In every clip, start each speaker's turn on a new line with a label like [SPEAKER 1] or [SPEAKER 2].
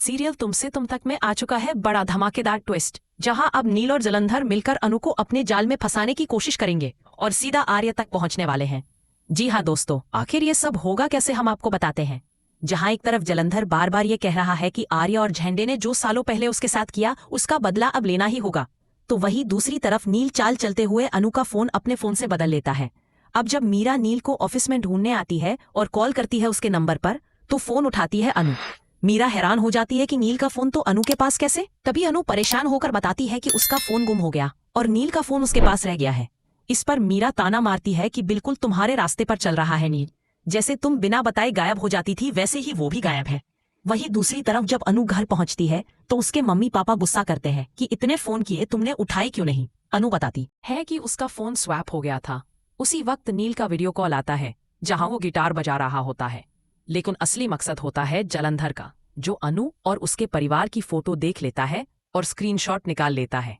[SPEAKER 1] Serial तुमसे तुम तक में आ चुका है बड़ा धमाकेदार ट्विस्ट, जहां अब नील और जलंधर मिलकर अनु को अपने जाल में फंसाने की कोशिश करेंगे और सीधा आर्य तक पहुंचने वाले हैं। जी हाँ दोस्तों, आखिर ये सब होगा कैसे, हम आपको बताते हैं। जहां एक तरफ जलंधर बार बार ये कह रहा है कि आर्य और झंडे ने जो सालों पहले उसके साथ किया उसका बदला अब लेना ही होगा, तो वहीं दूसरी तरफ नील चाल चलते हुए अनु का फोन अपने फोन से बदल लेता है। अब जब मीरा नील को ऑफिस में ढूंढने आती है और कॉल करती है उसके नंबर पर, तो फोन उठाती है अनु। मीरा हैरान हो जाती है कि नील का फोन तो अनु के पास कैसे। तभी अनु परेशान होकर बताती है कि उसका फोन गुम हो गया और नील का फोन उसके पास रह गया है। इस पर मीरा ताना मारती है कि बिल्कुल तुम्हारे रास्ते पर चल रहा है नील, जैसे तुम बिना बताए गायब हो जाती थी वैसे ही वो भी गायब है। वहीं दूसरी तरफ जब अनु घर पहुंचती है तो उसके मम्मी पापा गुस्सा करते हैं कि इतने फोन किए तुमने उठाए क्यों नहीं। अनु बताती है कि उसका फोन स्वैप हो गया था। उसी वक्त नील का वीडियो कॉल आता है जहां वो गिटार बजा रहा होता है, लेकिन असली मकसद होता है जलंधर का, जो अनु और उसके परिवार की फोटो देख लेता है और स्क्रीनशॉट निकाल लेता है।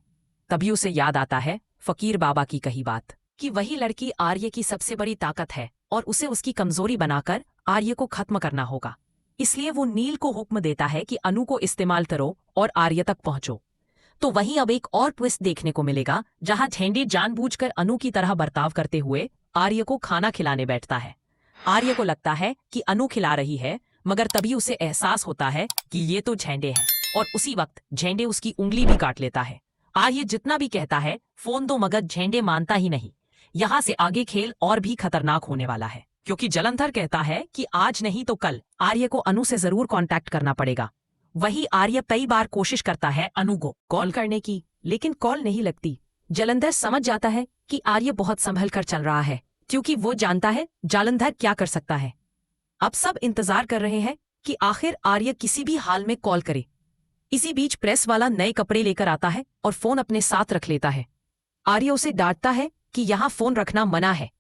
[SPEAKER 1] तभी उसे याद आता है फकीर बाबा की कही बात कि वही लड़की आर्य की सबसे बड़ी ताकत है और उसे उसकी कमजोरी बनाकर आर्य को खत्म करना होगा। इसलिए वो नील को हुक्म देता है कि अनु को इस्तेमाल करो और आर्य तक पहुंचो। तो वहीं अब एक और ट्विस्ट देखने को मिलेगा, जहां झेंडे जानबूझकर अनु की तरह बर्ताव करते हुए आर्य को खाना खिलाने बैठता है। आर्य को लगता है कि अनु खिला रही है, मगर तभी उसे एहसास होता है कि ये तो झेंडे है, और उसी वक्त झेंडे उसकी उंगली भी काट लेता है। आर्य जितना भी कहता है फोन दो, मगर झेंडे मानता ही नहीं। यहाँ से आगे खेल और भी खतरनाक होने वाला है, क्योंकि जलंधर कहता है कि आज नहीं तो कल आर्य को अनु से जरूर कांटेक्ट करना पड़ेगा। वही आर्य कई बार कोशिश करता है अनु को कॉल करने की, लेकिन कॉल नहीं लगती। जलंधर समझ जाता है कि आर्य बहुत संभल कर चल रहा है, क्योंकि वो जानता है जलंधर क्या कर सकता है। अब सब इंतजार कर रहे हैं कि आखिर आर्य किसी भी हाल में कॉल करे। इसी बीच प्रेस वाला नए कपड़े लेकर आता है और फोन अपने साथ रख लेता है। आर्य उसे डांटता है कि यहाँ फोन रखना मना है,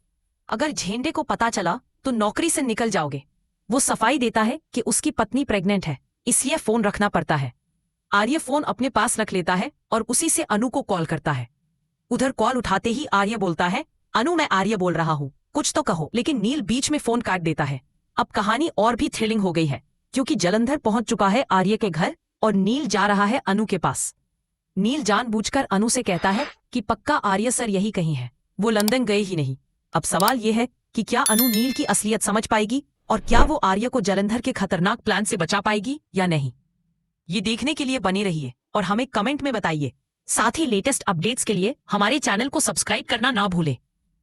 [SPEAKER 1] अगर झेंडे को पता चला तो नौकरी से निकल जाओगे। वो सफाई देता है कि उसकी पत्नी प्रेग्नेंट है, इसलिए फोन रखना पड़ता है। आर्य फोन अपने पास रख लेता है और उसी से अनु को कॉल करता है। उधर कॉल उठाते ही आर्य बोलता है, अनु मैं आर्य बोल रहा हूँ, कुछ तो कहो। लेकिन नील बीच में फोन काट देता है। अब कहानी और भी थ्रिलिंग हो गई है, क्योंकि जलंधर पहुंच चुका है आर्य के घर और नील जा रहा है अनु के पास। नील जानबूझकर अनु से कहता है कि पक्का आर्य सर यही कहीं है, वो लंदन गए ही नहीं। अब सवाल यह है कि क्या अनु नील की असलियत समझ पाएगी और क्या वो आर्य को जलंधर के खतरनाक प्लान से बचा पाएगी या नहीं। ये देखने के लिए बने रहिए और हमें कमेंट में बताइए। साथ ही लेटेस्ट अपडेट्स के लिए हमारे चैनल को सब्सक्राइब करना ना भूलें।